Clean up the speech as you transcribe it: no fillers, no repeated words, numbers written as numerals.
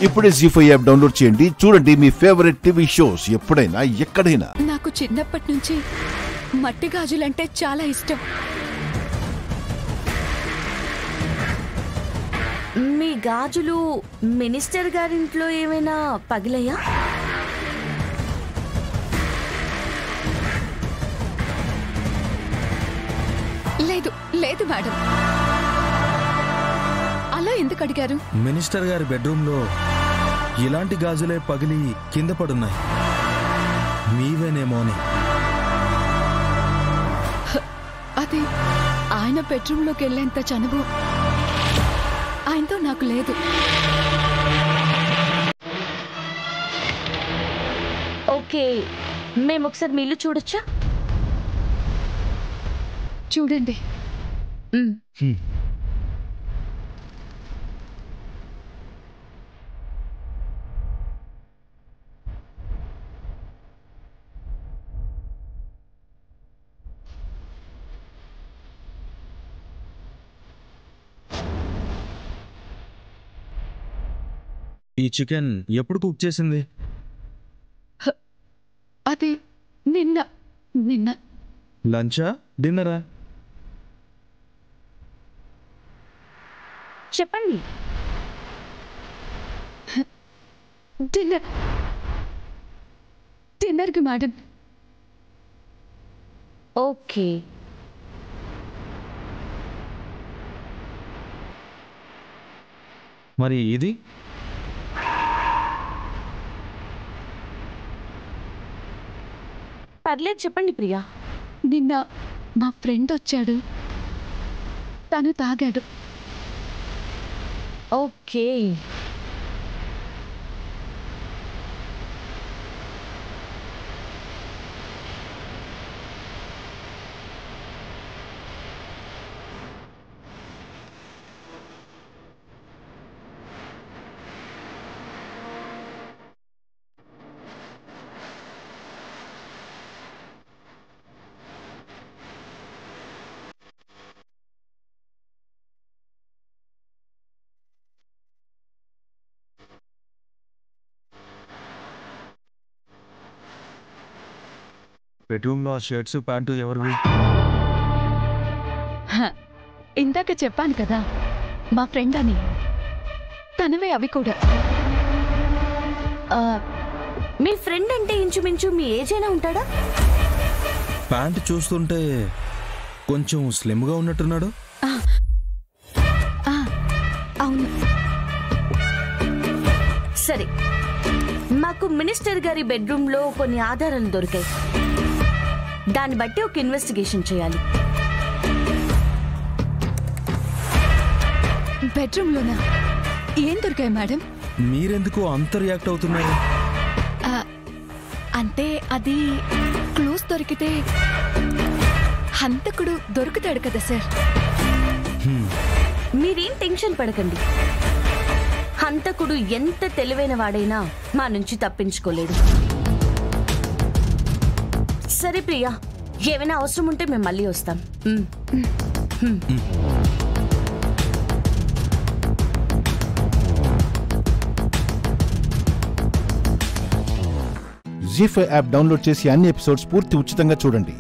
ఇప్పుడే జీ5 app download చేయండి. చూడండి మీ ఫేవరెట్ టీవీ షోస్ ఎప్పుడైనా ఎక్కడైనా. నాకు చిన్నప్పటి నుంచి మట్టి గాజులంటే చాలా ఇష్టం. మీ గాజులు మినిస్టర్ గారింట్లో ఏమైనా పగిలయ్యా? లేదు లేదు మేడం. అలా ఎందుకు అడిగారు? మినిస్టర్ గారి బెడ్రూమ్ లో ఇలాంటి గాజులే పగిలి కింద పడున్నాయి. మీవేనేమోని. అది ఆయన బెడ్రూమ్ లోకి వెళ్లేంత చనువు ఆయనతో నాకు లేదు. ఓకే, మేము ఒకసారి మీ ఇల్లు చూడొచ్చా? చూడండి. ఈ చికెన్ ఎప్పుడు కుక్ చేసింది? అది నిన్న. లంచా డిన్నరా? చెప్పండి. డిన్నర్కి మేడం. ఓకే, మరి ఇది? పర్లేదు, చెప్పండి ప్రియా. నిన్న మా ఫ్రెండ్ వచ్చాడు, తను తాగాడు. ఓకే, బెడ్రూమ్ లో ఆ షర్ట్స్ ప్యాంటు ఎవరివి? ఇందాక చెప్పాను కదా మా ఫ్రెండ్ అని, తనవే అవి కూడా. మీ ఫ్రెండ్ అంటే ఇంచుమించు మీ ఏజ్ అయినా ఉంటాడా? ప్యాంట్ చూస్తుంటే కొంచెం స్లిమ్ గా ఉన్నట్టున్నాడు. అవును. సరే, మాకు మినిస్టర్ గారి బెడ్రూమ్ లో కొన్ని ఆధారాలు దొరికాయి. దాన్ని బట్టి ఒక ఇన్వెస్టిగేషన్ చేయాలి. బెడ్రూమ్ లోనా? ఏం దొరికాయి మేడం? మీరెందుకు అంత రియాక్ట్ అవుతున్నారు? అంటే అది క్లూస్ దొరికితే హంతకుడు దొరుకుతాడు కదా సార్. మీరేం టెన్షన్ పడకండి. హంతకుడు ఎంత తెలివైన వాడైనా మా నుంచి తప్పించుకోలేడు. సరే ప్రియా, ఏమైనా అవసరం ఉంటే మేము మళ్ళీ వస్తాం. జీ5 యాప్ డౌన్లోడ్ చేసి అన్ని ఎపిసోడ్స్ పూర్తి ఉచితంగా చూడండి.